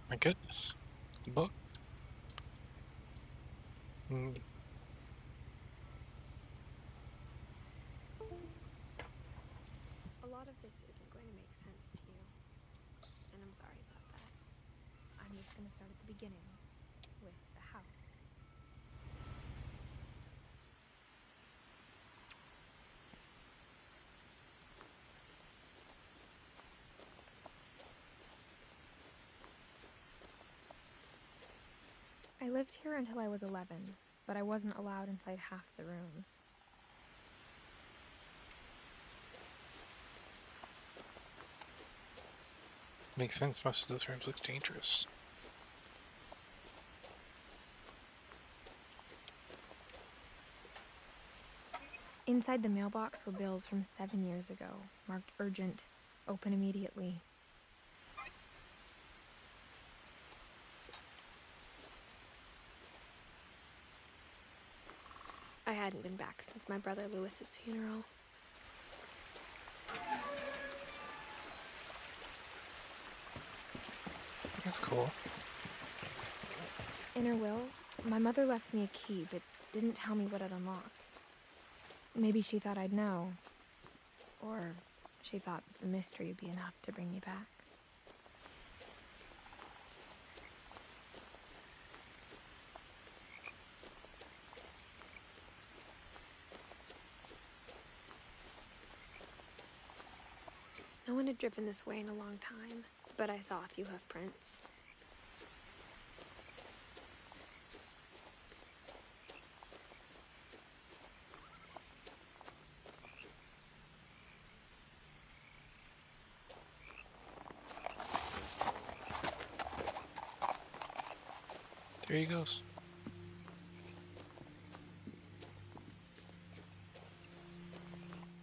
My goodness. Book. Mm, A lot of this isn't going to make sense to you, and I'm sorry about that. I'm just going to start at the beginning with the house. I lived here until I was 11, but I wasn't allowed inside half the rooms. makes sense. Most of those rooms look dangerous. Inside the mailbox were bills from 7 years ago, marked urgent, open immediately. I hadn't been back since my brother Lewis's funeral. That's cool. In her will, my mother left me a key, but didn't tell me what it unlocked. Maybe she thought I'd know. Or she thought that the mystery would be enough to bring me back. No one had driven this way in a long time, but I saw a few hoof prints. There he goes.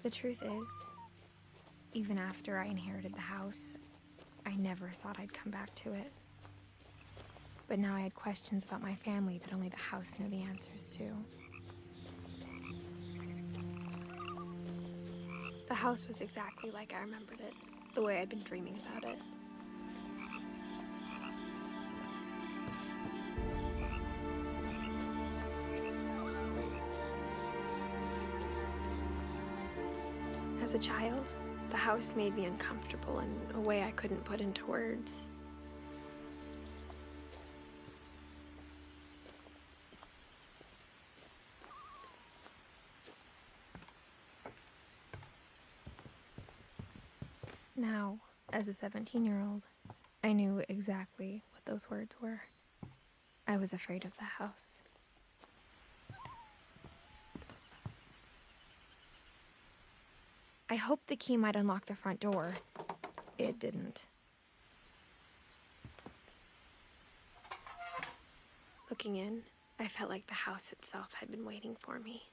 The truth is, even after I inherited the house, I never thought I'd come back to it. But now I had questions about my family that only the house knew the answers to. The house was exactly like I remembered it, the way I'd been dreaming about it. As a child, the house made me uncomfortable in a way I couldn't put into words. Now, as a 17-year-old, I knew exactly what those words were. I was afraid of the house. I hoped the key might unlock the front door. It didn't. Looking in, I felt like the house itself had been waiting for me.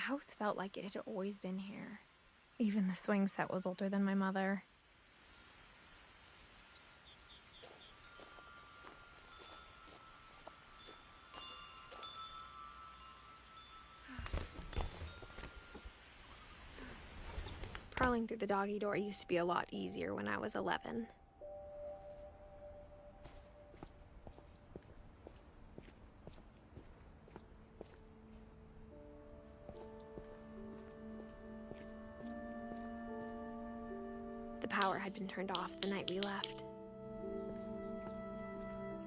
The house felt like it had always been here. Even the swing set was older than my mother. Crawling through the doggy door used to be a lot easier when I was 11. The power had been turned off the night we left.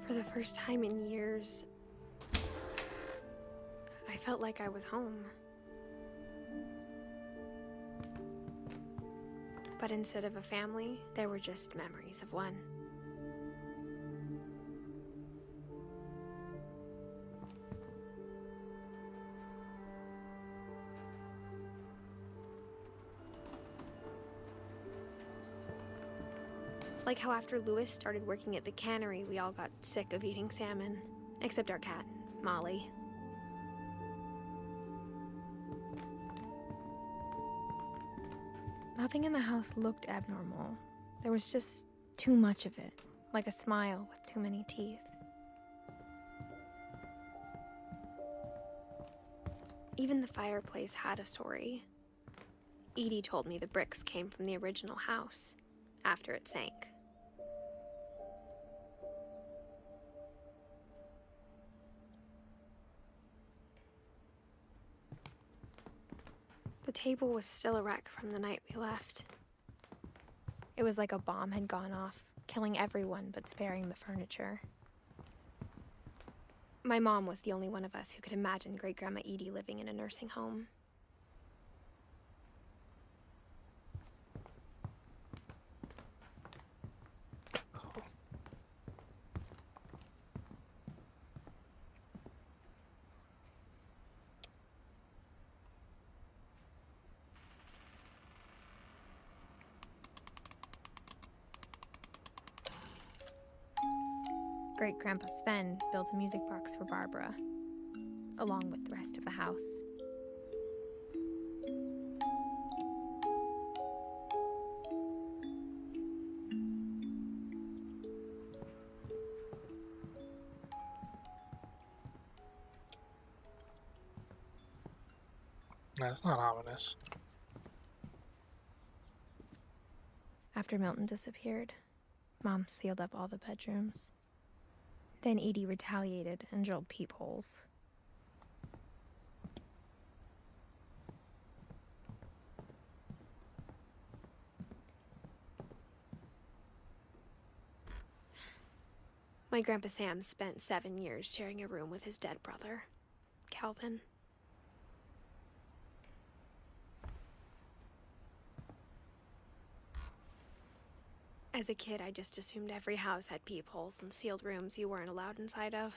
For the first time in years, I felt like I was home. But instead of a family, there were just memories of one. Like how after Lewis started working at the cannery, we all got sick of eating salmon. Except our cat, Molly. Nothing in the house looked abnormal. There was just too much of it, like a smile with too many teeth. Even the fireplace had a story. Edie told me the bricks came from the original house, after it sank. The table was still a wreck from the night we left. It was like a bomb had gone off, killing everyone but sparing the furniture. My mom was the only one of us who could imagine Great-Grandma Edie living in a nursing home. Great-Grandpa Sven built a music box for Barbara, along with the rest of the house. That's not ominous. After Milton disappeared, Mom sealed up all the bedrooms. Then Edie retaliated and drilled peepholes. My Grandpa Sam spent 7 years sharing a room with his dead brother, Calvin. As a kid, I just assumed every house had peepholes and sealed rooms you weren't allowed inside of.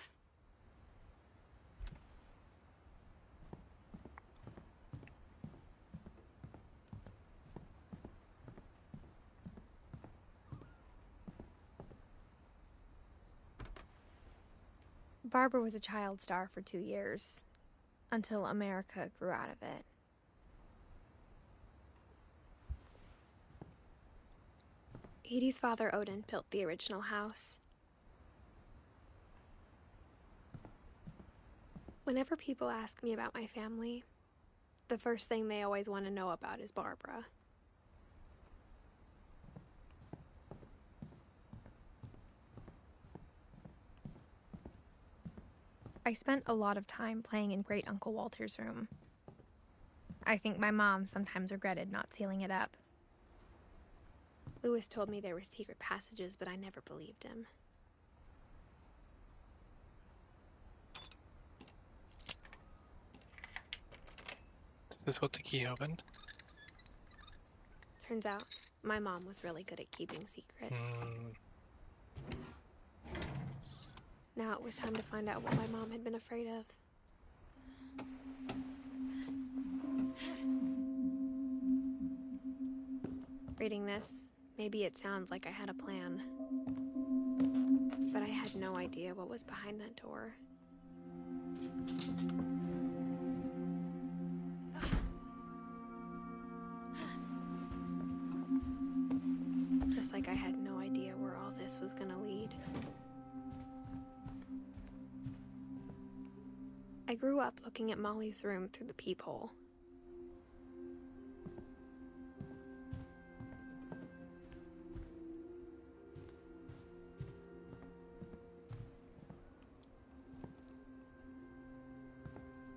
Barbara was a child star for 2 years, until America grew out of it. Edie's father, Odin, built the original house. Whenever people ask me about my family, the first thing they always want to know about is Barbara. I spent a lot of time playing in Great Uncle Walter's room. I think my mom sometimes regretted not sealing it up. Lewis told me there were secret passages, but I never believed him. Is this what the key opened? Turns out, my mom was really good at keeping secrets. Now it was time to find out what my mom had been afraid of. Reading this, maybe it sounds like I had a plan. But I had no idea what was behind that door. Just like I had no idea where all this was gonna lead. I grew up looking at Molly's room through the peephole.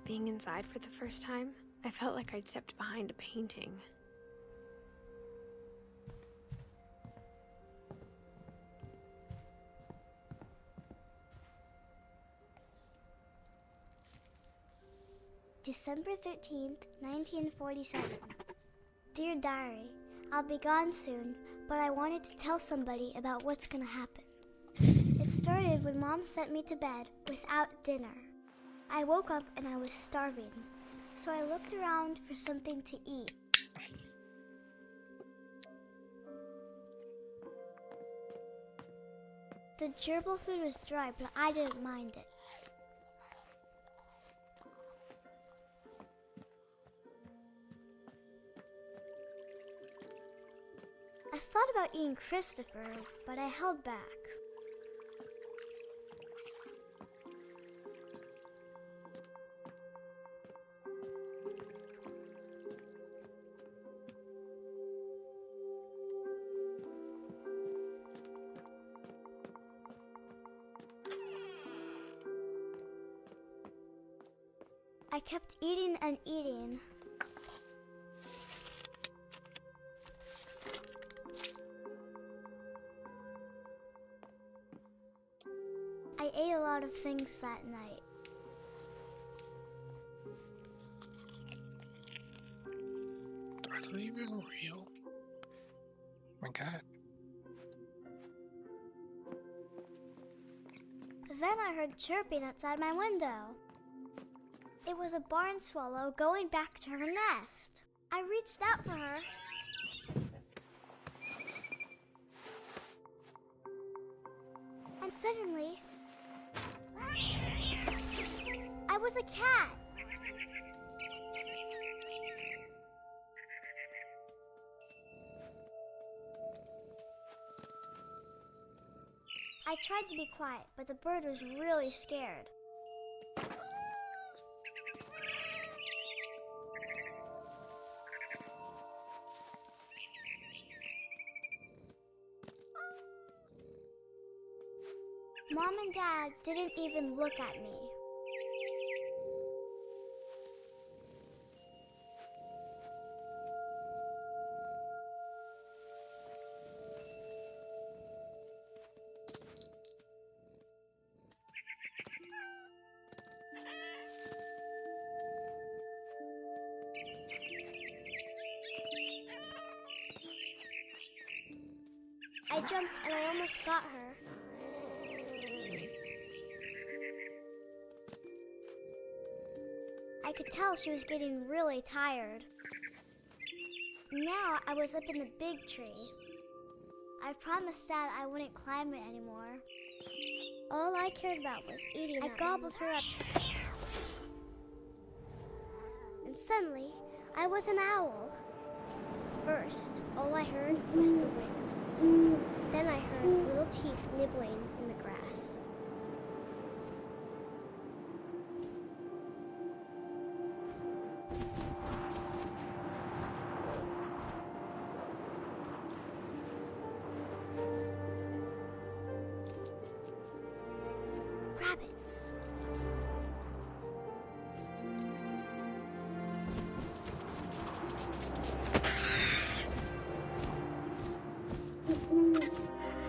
Being inside for the first time, I felt like I'd stepped behind a painting. December 13th, 1947. Dear Diary, I'll be gone soon, but I wanted to tell somebody about what's gonna happen. It started when Mom sent me to bed without dinner. I woke up and I was starving, so I looked around for something to eat. The gerbil food was dry, but I didn't mind it. I thought about eating Christopher, but I held back. I kept eating and eating. I ate a lot of things that night. Are they even real? My God. Then I heard chirping outside my window. It was a barn swallow going back to her nest. I reached out for her. And suddenly, I was a cat. I tried to be quiet, but the bird was really scared. Mom and Dad didn't even look at me. I jumped and I almost got her. I could tell she was getting really tired. Now I was up in the big tree. I promised Dad I wouldn't climb it anymore. All I cared about was eating. I gobbled her up. And suddenly, I was an owl. First, all I heard was the wind. Then I heard little teeth nibbling in the grass. Rabbits.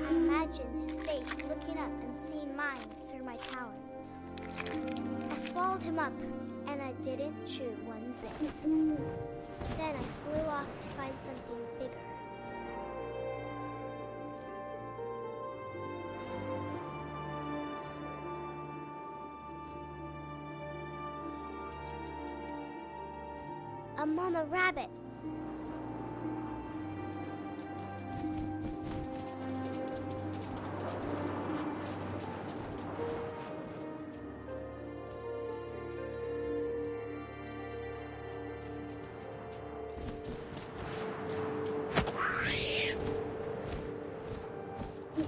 I imagined his face looking up and seeing mine through my talons. I swallowed him up, and I didn't chew one bit. Then I flew off to find something bigger. A mama rabbit.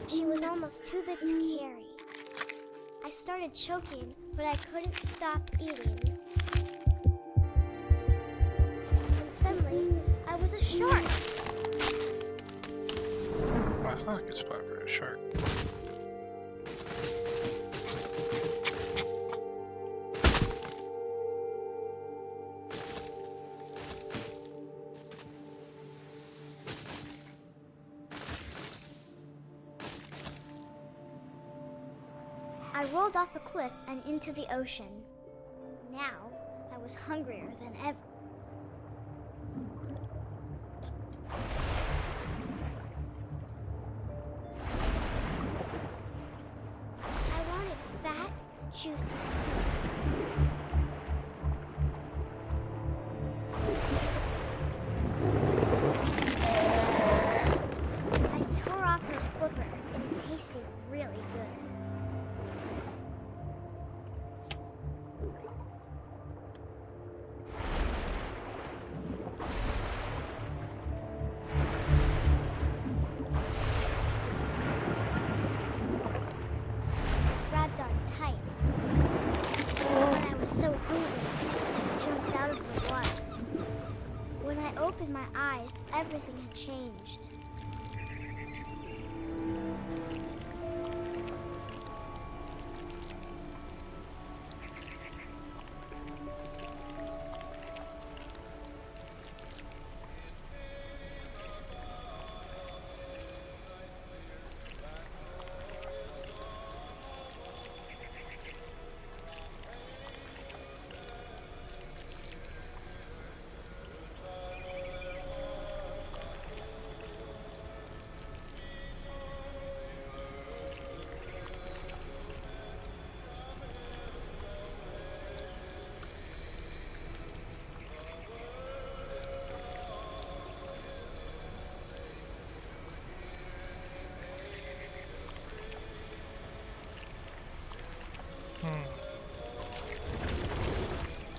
She was almost too big to carry. I started choking, but I couldn't stop eating. Suddenly, I was a shark. Well, that's not a good spot for a shark. I rolled off a cliff and into the ocean. Now, I was hungrier than ever. Juicy seeds. I tore off her flipper and it tasted really good. was so hungry, I jumped out of the water. When I opened my eyes, everything had changed.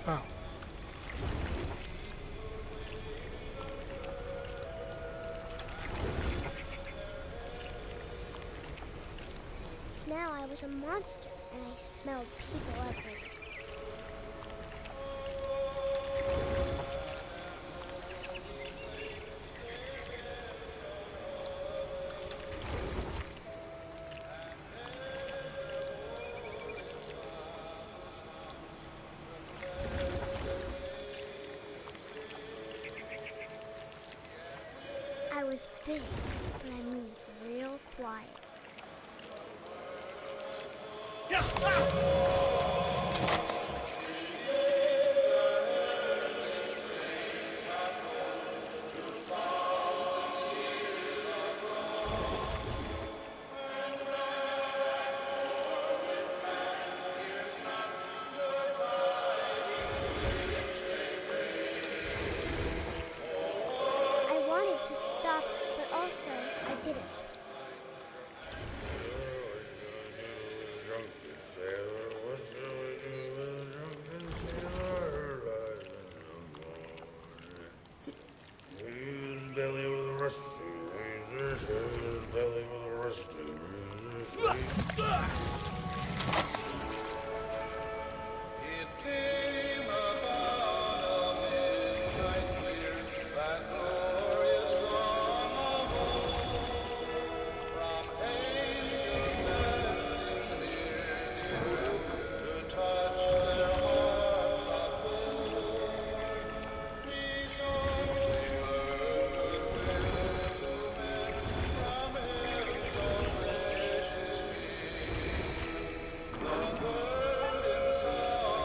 Oh. Now I was a monster, and I smelled people everywhere. I was big, but I moved real quiet. I wanted to stop, but also I didn't. Belly with a rusty razor, his belly with a rusty razor. It came about a midnight clear, that glorious dawn of old. From angels descending near the earth to touch their hearts of gold. Peace on the earth goodwill to men, from heaven's own precious King. The burden solemn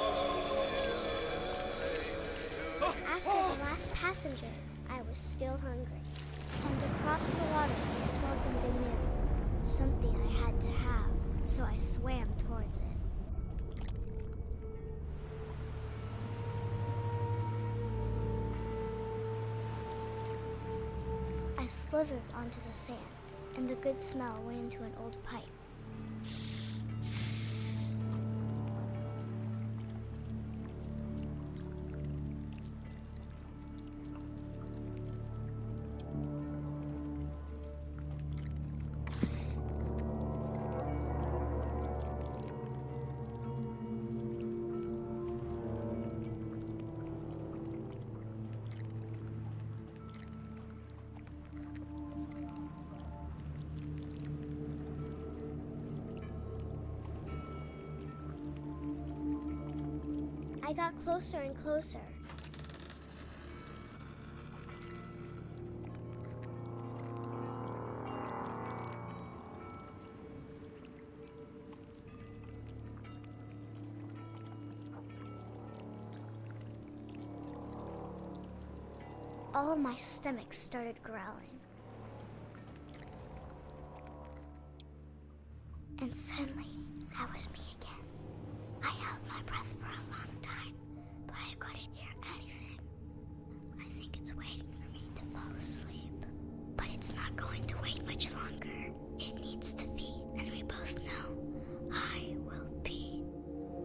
After the last passenger, I was still hungry. And across the water, I smelled something new. Something I had to have, so I swam towards it. I slithered onto the sand, and the good smell went into an old pipe. I got closer and closer. All my stomach started growling. And suddenly, I was me again. I held my breath for a long time, but I couldn't hear anything. I think it's waiting for me to fall asleep. But it's not going to wait much longer. It needs to feed, and we both know I will be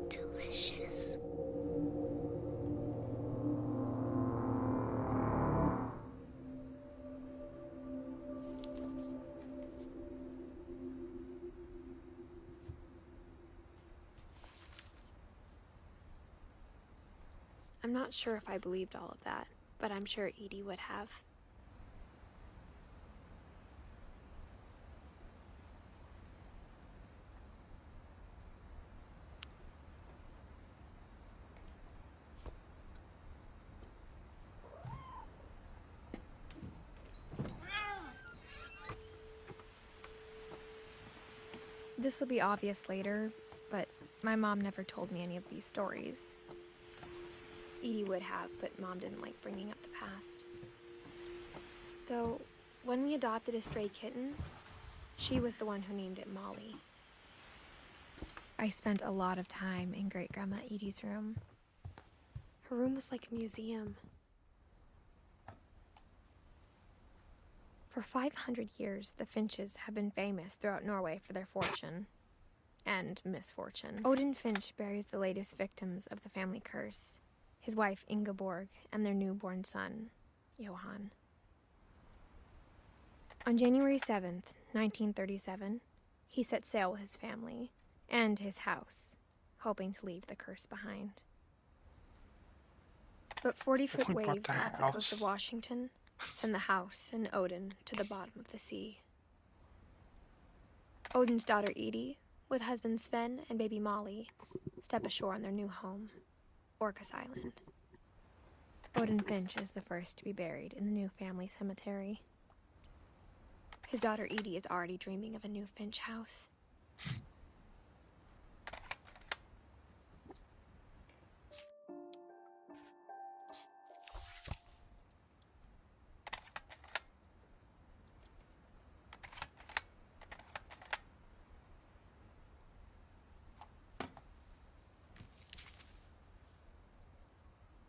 delicious. I'm not sure if I believed all of that, but I'm sure Edie would have. This will be obvious later, but my mom never told me any of these stories. Edie would have, but Mom didn't like bringing up the past. Though, when we adopted a stray kitten, she was the one who named it Molly. I spent a lot of time in Great-Grandma Edie's room. Her room was like a museum. For 500 years, the Finches have been famous throughout Norway for their fortune and misfortune. Odin Finch buries the latest victims of the family curse, his wife Ingeborg and their newborn son, Johan. On January 7th, 1937, he set sail with his family and his house, hoping to leave the curse behind. But 40-foot We bought waves the off the coast of house. Washington send the house and Odin to the bottom of the sea. Odin's daughter Edie, with husband Sven and baby Molly, step ashore on their new home, Orcas Island. Odin Finch is the first to be buried in the new family cemetery. His daughter Edie is already dreaming of a new Finch house.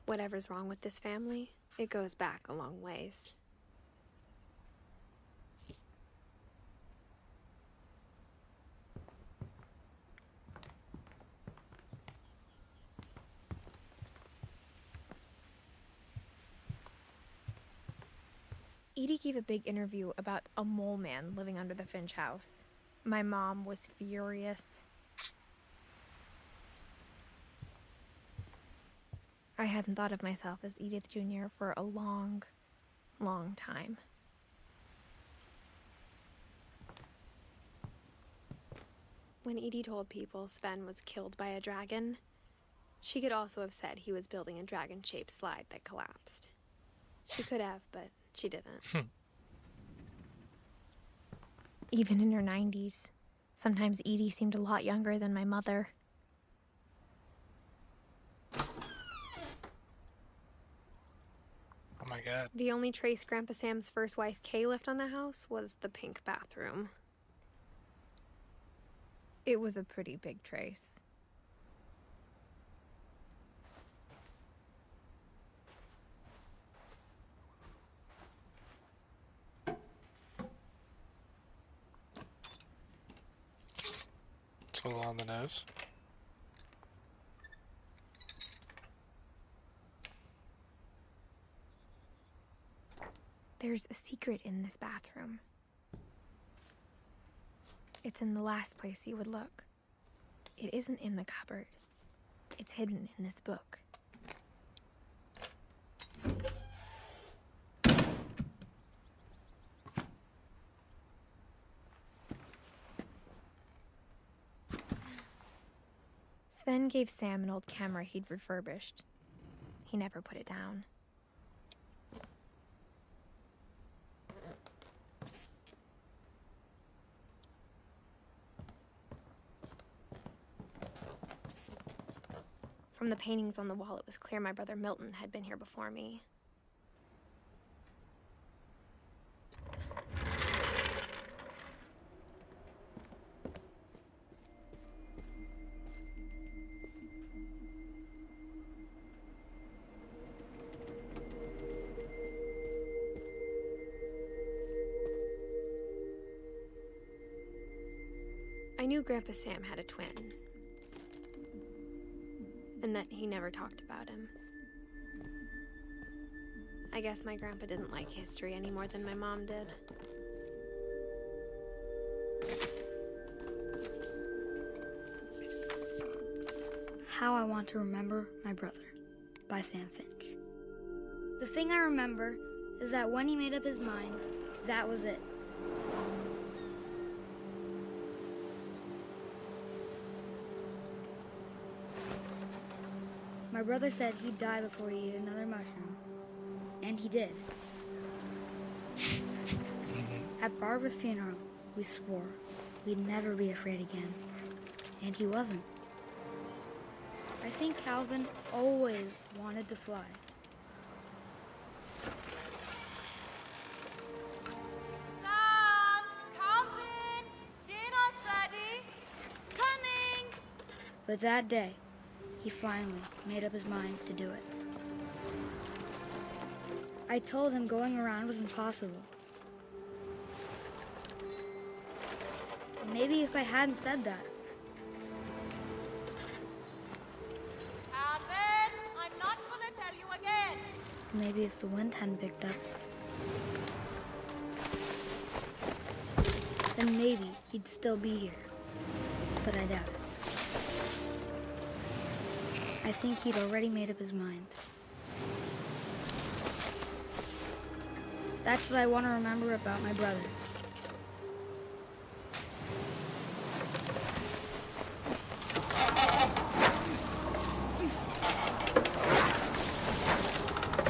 Whatever's wrong with this family, it goes back a long ways. Edie gave a big interview about a mole man living under the Finch house. My mom was furious. I hadn't thought of myself as Edith Jr. for a long, long time. When Edie told people Sven was killed by a dragon, she could also have said he was building a dragon-shaped slide that collapsed. She could have, but she didn't. Even in her 90s, sometimes Edie seemed a lot younger than my mother. Oh my god. The only trace Grandpa Sam's first wife, Kay, left on the house was the pink bathroom. It was a pretty big trace. It's a little on the nose. There's a secret in this bathroom. It's in the last place you would look. It isn't in the cupboard. It's hidden in this book. Sven gave Sam an old camera he'd refurbished. He never put it down. From the paintings on the wall, it was clear my brother Milton had been here before me. I knew Grandpa Sam had a twin, and that he never talked about him. I guess my grandpa didn't like history any more than my mom did. How I want to remember my brother. by Sam Finch. The thing I remember is that when he made up his mind, that was it. My brother said he'd die before he'd eat another mushroom. And he did. At Barbara's funeral, we swore we'd never be afraid again. And he wasn't. I think Calvin always wanted to fly. Sam! Calvin! Dinner's ready! Coming! But that day, he finally made up his mind to do it. I told him going around was impossible. Maybe if I hadn't said that, Calvin! I'm not gonna tell you again! maybe if the wind hadn't picked up, then maybe he'd still be here. But I doubt it. I think he'd already made up his mind. That's what I want to remember about my brother.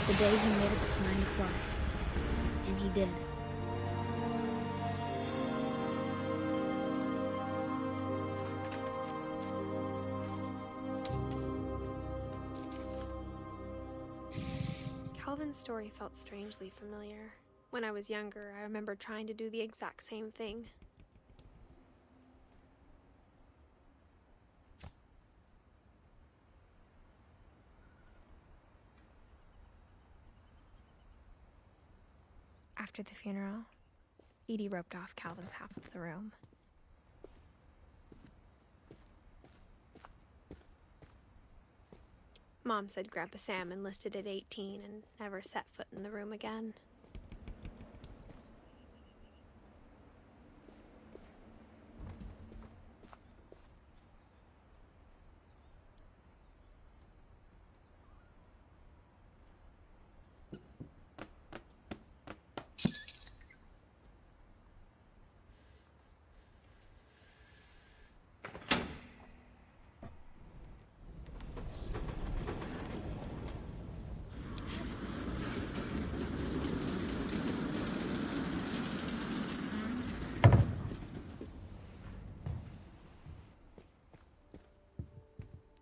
The day he made up his mind to fly. And he did. Calvin's story felt strangely familiar. When I was younger, I remember trying to do the exact same thing. After the funeral, Edie roped off Calvin's half of the room. Mom said Grandpa Sam enlisted at 18 and never set foot in the room again.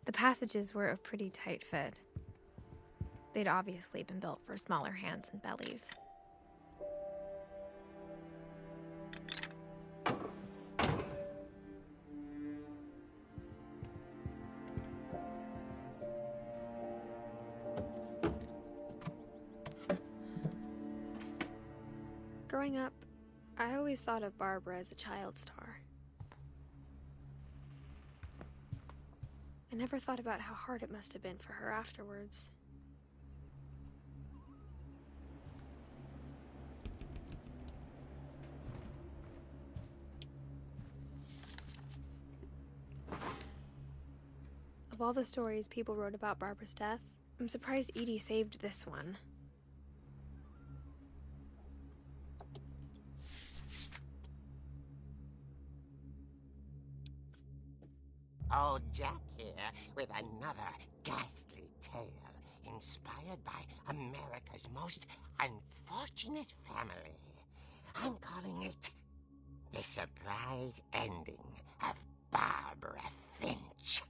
The passages were a pretty tight fit. They'd obviously been built for smaller hands and bellies. Growing up, I always thought of Barbara as a child star. I never thought about how hard it must have been for her afterwards. Of all the stories people wrote about Barbara's death, I'm surprised Edie saved this one. Old Jack here with another ghastly tale inspired by America's most unfortunate family. I'm calling it The Surprise Ending of Barbara Finch.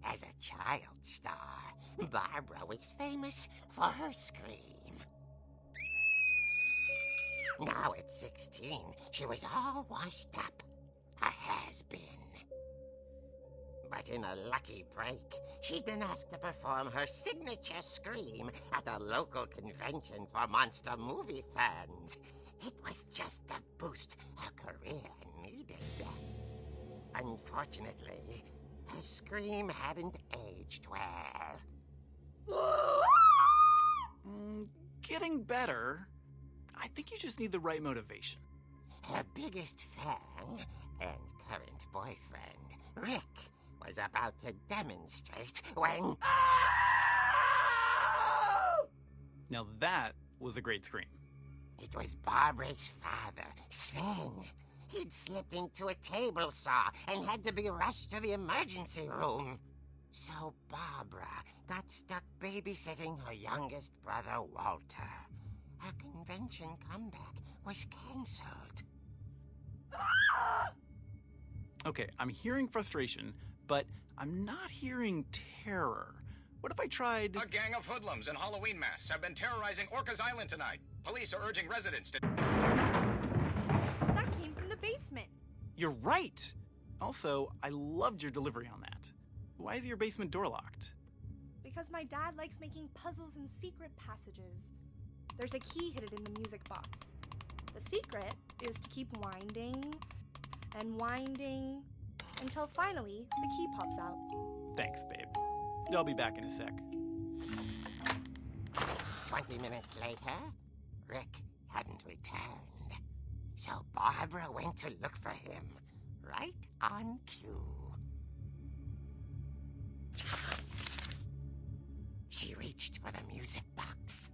As a child star, Barbara was famous for her scream. Now at 16, she was all washed up. A has-been. But in a lucky break, she'd been asked to perform her signature scream at a local convention for monster movie fans. It was just the boost her career needed. Unfortunately, her scream hadn't aged well. Getting better. I think you just need the right motivation. Her biggest fan and current boyfriend, Rick, was about to demonstrate when... Now that was a great scream. It was Barbara's father, Sven. He'd slipped into a table saw and had to be rushed to the emergency room. So Barbara got stuck babysitting her youngest brother, Walter. Her convention comeback was cancelled. Okay, I'm hearing frustration, but I'm not hearing terror. What if I tried... A gang of hoodlums in Halloween masks have been terrorizing Orcas Island tonight. Police are urging residents to... That came from the basement. You're right! Also, I loved your delivery on that. Why is your basement door locked? Because my dad likes making puzzles and secret passages. There's a key hidden in the music box. The secret is to keep winding and winding until finally the key pops out. Thanks, babe. I'll be back in a sec. 20 minutes later, Rick hadn't returned. So Barbara went to look for him, right on cue. She reached for the music box.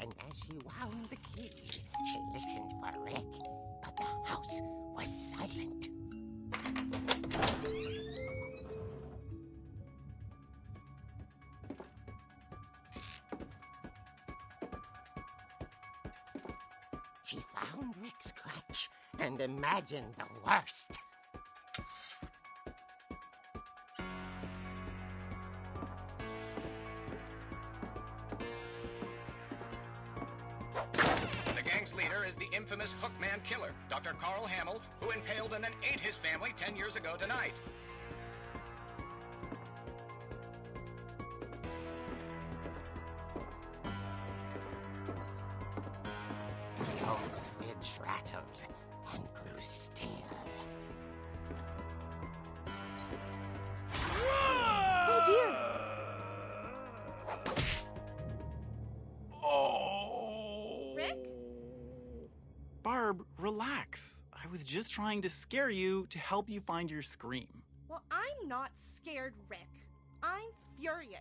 And as she wound the key, she listened for Rick, but the house was silent. She found Rick's crutch and imagined the worst. The gang's leader is the infamous Hookman killer, Dr. Carl Hamill, who impaled and then ate his family 10 years ago tonight. The old fridge rattled and grew still. Oh dear! Oh! Rick? Barb, relax. I was just trying to scare you to help you find your scream. Well, I'm not scared, Rick. I'm furious.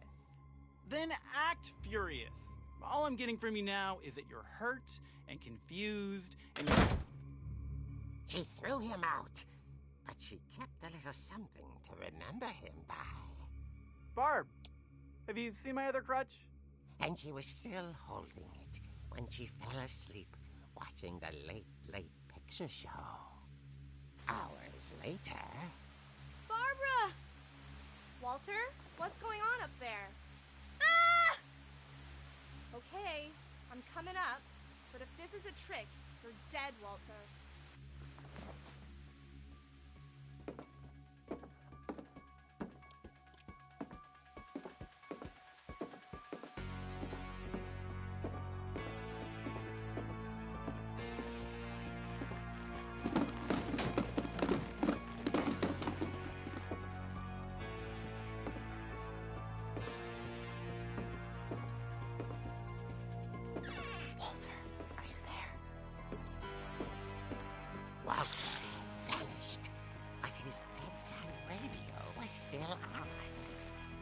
Then act furious. All I'm getting from you now is that you're hurt and confused and you're... She threw him out, but she kept a little something to remember him by. Barb, have you seen my other crutch? And she was still holding it when she fell asleep watching the late picture show. Hours later... Barbara! Walter, what's going on up there? Ah! Okay, I'm coming up, but if this is a trick, you're dead, Walter. Walter had vanished, but his bedside radio was still on.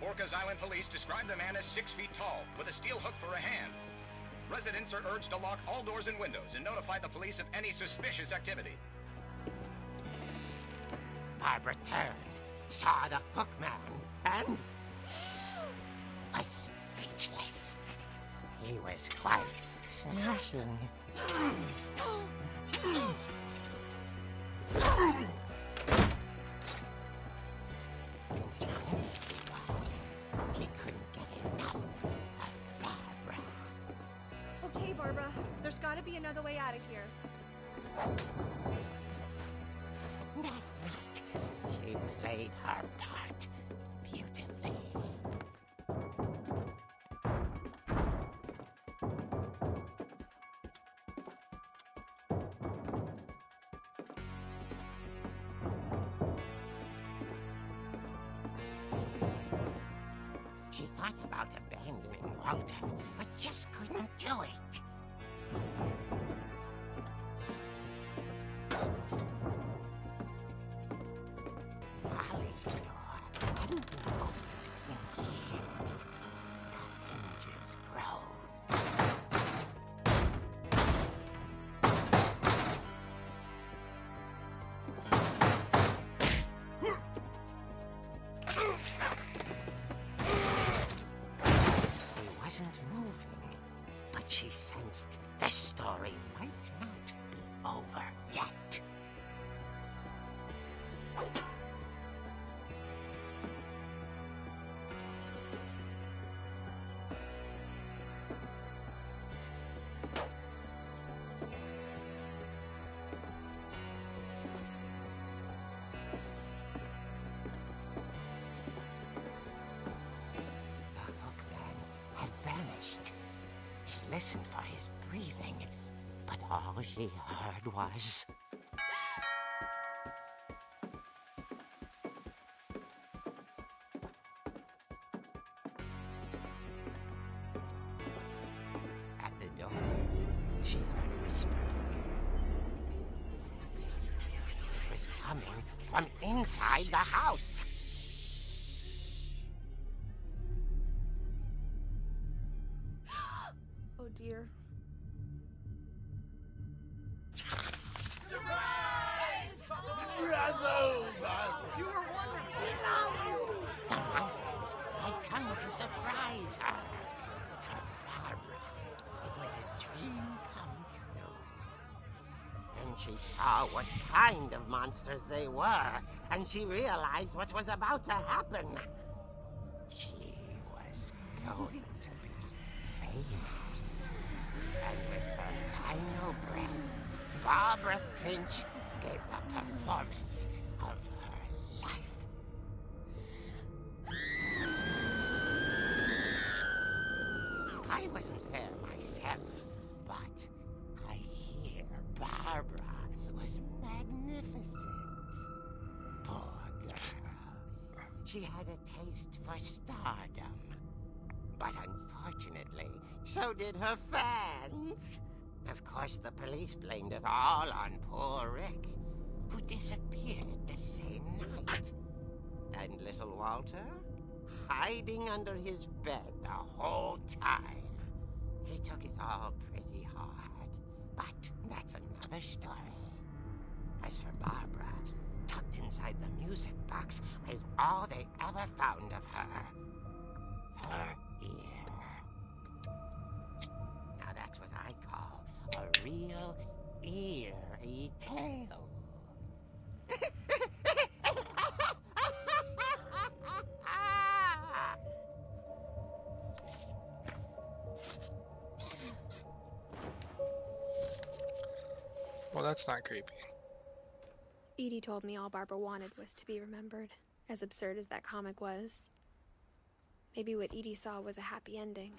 Orcas Island police describe the man as 6 feet tall, with a steel hook for a hand. Residents are urged to lock all doors and windows and notify the police of any suspicious activity. Barbara turned, saw the Hookman, and was speechless. He was quite smashing. And here he was. He couldn't get enough of Barbara. Okay, Barbara, there's gotta be another way out of here. That night, she played her part beautifully. She thought about abandoning Walter, but just couldn't do it. hadn't been opened in years. The hinges groan. He wasn't moving, but she sensed the story might not be over yet. The hookman had vanished. She listened for his breathing, but all she heard was... At the door, she heard whispering. It was coming from inside the house. Oh dear. The monsters had come to surprise her. For Barbara, it was a dream come true. Then she saw what kind of monsters they were, and she realized what was about to happen. She was going to be famous. And with her final breath, Barbara Finch gave the performance of her life. I wasn't there myself, but I hear Barbara was magnificent. Poor girl. She had a taste for stardom. But unfortunately, so did her fans. Of course, the police blamed it all on poor Rick, who disappeared the same night. And little Walter? Hiding under his bed the whole time. He took it all pretty hard, but that's another story. As for Barbara, tucked inside the music box was all they ever found of her. Her ear. Now that's what I call a real eerie tale. Well, that's not creepy. Edie told me all Barbara wanted was to be remembered, as absurd as that comic was. Maybe what Edie saw was a happy ending.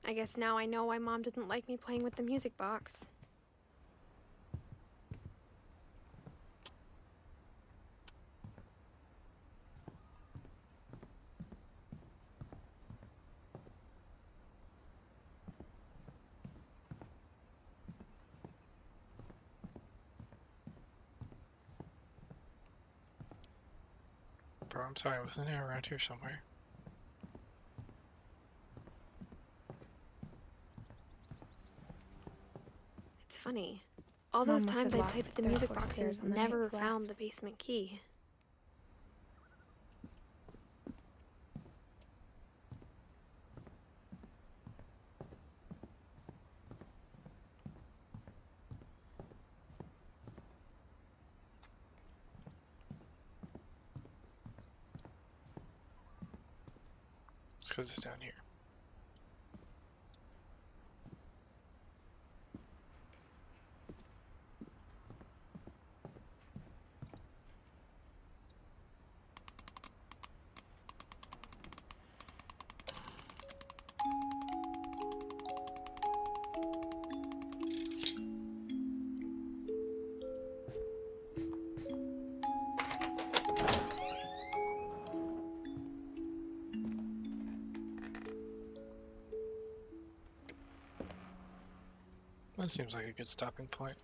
I guess now I know why Mom didn't like me playing with the music box. Bro, I'm sorry, wasn't it around here somewhere? It's funny. All Mom those must times have I locked played with the the music third floor box stairs and on the night never we found left. the basement key. It's because it's down here. That seems like a good stopping point.